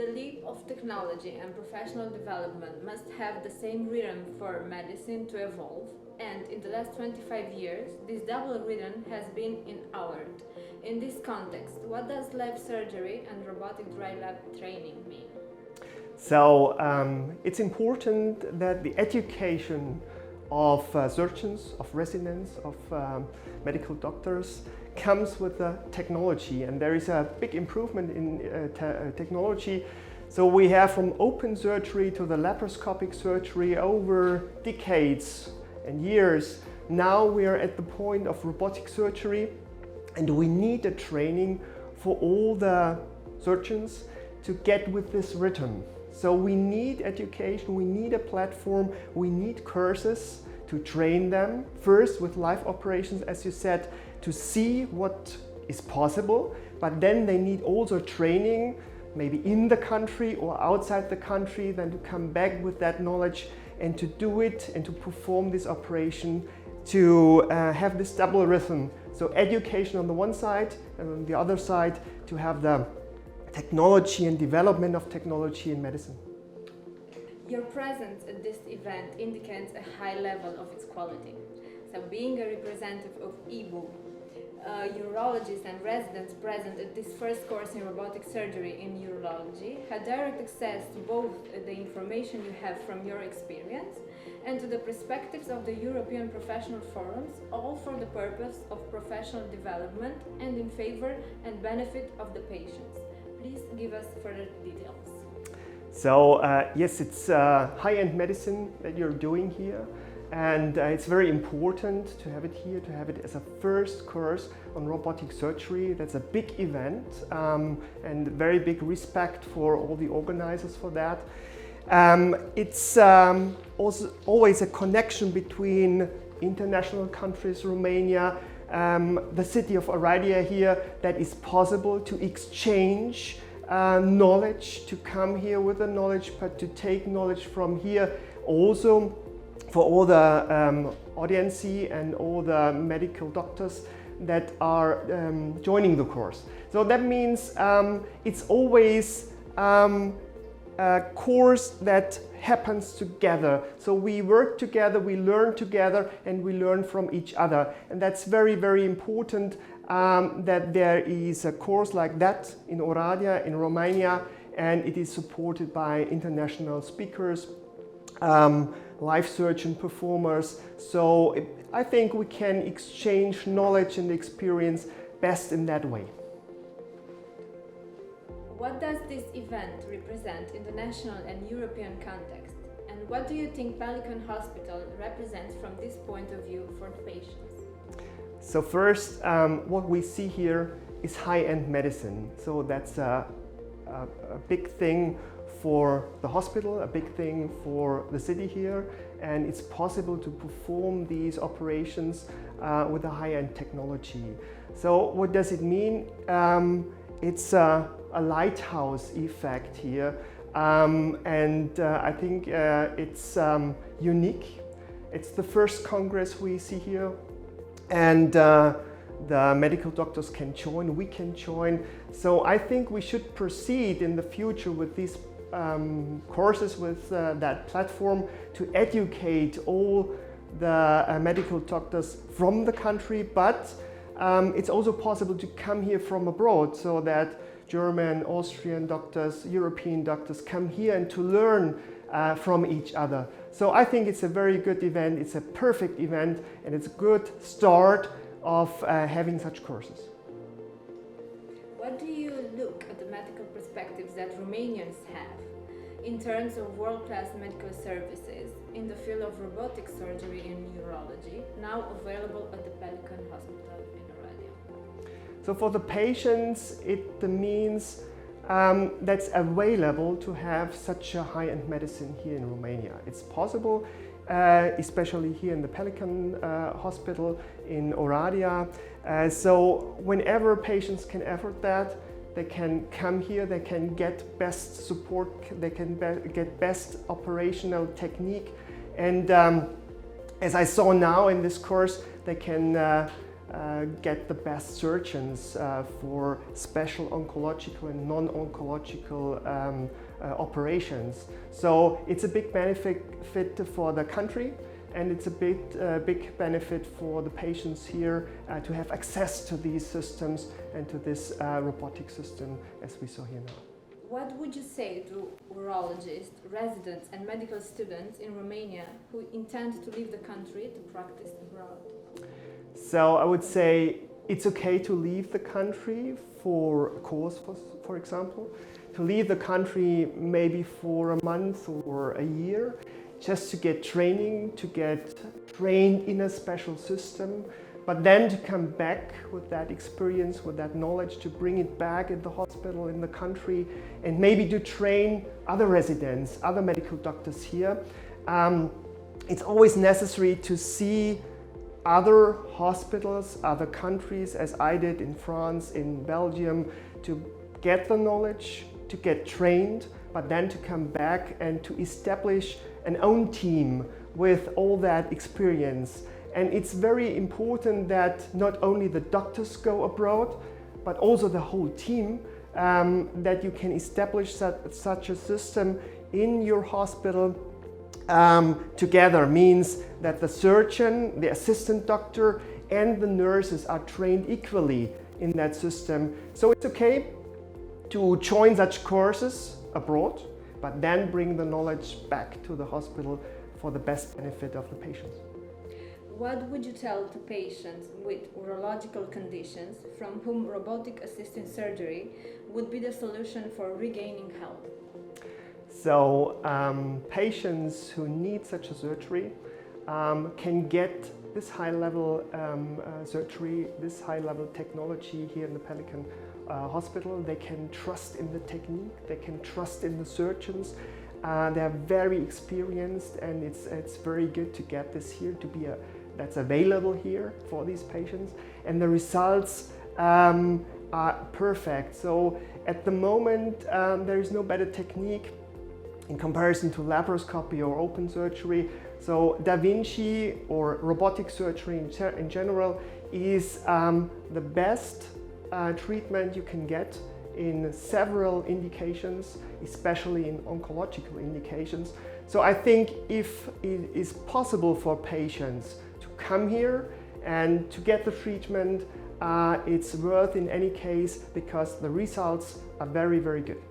The leap of technology and professional development must have the same rhythm for medicine to evolve, and in the last 25 years, this double rhythm has been inaugured. In this context, what does lab surgery and robotic dry lab training mean? So it's important that the education of surgeons, of residents, of medical doctors comes with the technology, and there is a big improvement in technology. So we have from open surgery to the laparoscopic surgery over decades and years. Now we are at the point of robotic surgery, and we need a training for all the surgeons to get with this rhythm. So we need education, we need a platform, we need courses to train them, first with live operations, as you said, to see what is possible, but then they need also training, maybe in the country or outside the country, then to come back with that knowledge and to do it and to perform this operation, to have this double rhythm. So education on the one side, and on the other side to have the technology and development of technology in medicine. Your presence at this event indicates a high level of its quality. So being a representative of IBU, urologists and residents present at this first course in robotic surgery in urology had direct access to both the information you have from your experience and to the perspectives of the European professional forums, all for the purpose of professional development and in favor and benefit of the patients. Please give us further details. So yes, it's high-end medicine that you're doing here, and it's very important to have it here, to have it as a first course on robotic surgery. That's a big event, and very big respect for all the organizers for that. It's also always a connection between international countries, Romania, the city of Oradea here, that is possible to exchange knowledge, to come here with the knowledge, but to take knowledge from here also for all the audience and all the medical doctors that are joining the course. So that means it's always a course that happens together. So we work together, we learn together, and we learn from each other. And that's very, very important that there is a course like that in Oradea, in Romania, and it is supported by international speakers, live surgeon performers. So I think we can exchange knowledge and experience best in that way. What does this event represent in the national and European context? And what do you think Pelican Hospital represents from this point of view for the patients? So first, what we see here is high-end medicine. So that's a big thing for the hospital, a big thing for the city here, and it's possible to perform these operations with a high-end technology. So what does it mean? It's a lighthouse effect here, and I think it's unique. It's the first Congress we see here, and the medical doctors can join, we can join. So I think we should proceed in the future with these courses, with that platform, to educate all the medical doctors from the country, but it's also possible to come here from abroad, so that German, Austrian doctors, European doctors come here and to learn from each other. So I think it's a very good event, it's a perfect event, and it's a good start of having such courses. What do you look at the medical perspectives that Romanians have in terms of world-class medical services in the field of robotic surgery and urology, now available at the Pelican Hospital in Oradea? So for the patients, it means that's available to have such a high-end medicine here in Romania. It's possible, especially here in the Pelican Hospital in Oradea. So whenever patients can afford that, they can come here, they can get best support, they can get best operational technique. And as I saw now in this course, they can get the best surgeons for special oncological and non-oncological operations. So it's a big benefit for the country, and it's a big benefit for the patients here to have access to these systems and to this robotic system as we saw here now. What would you say to urologists, residents and medical students in Romania who intend to leave the country to practice abroad? So I would say it's okay to leave the country for a course, for example, to leave the country maybe for a month or a year, just to get training, to get trained in a special system, but then to come back with that experience, with that knowledge, to bring it back in the hospital, in the country, and maybe to train other residents, other medical doctors here. It's always necessary to see other hospitals, other countries, as I did in France, in Belgium, to get the knowledge, to get trained, but then to come back and to establish an own team with all that experience. And it's very important that not only the doctors go abroad, but also the whole team, that you can establish such a system in your hospital together. Means that the surgeon, the assistant doctor and the nurses are trained equally in that system. So it's okay to join such courses abroad, but then bring the knowledge back to the hospital for the best benefit of the patients. What would you tell to patients with urological conditions from whom robotic-assisted surgery would be the solution for regaining health? So patients who need such a surgery can get this high-level surgery, this high-level technology here in the Pelican Hospital. They can trust in the technique, they can trust in the surgeons. They're very experienced, and it's very good to get this here, to be that's available here for these patients, and the results are perfect. So at the moment there is no better technique in comparison to laparoscopy or open surgery. So Da Vinci or robotic surgery in general is the best treatment you can get in several indications, especially in oncological indications. So I think if it is possible for patients to come here and to get the treatment, it's worth in any case, because the results are very, very good.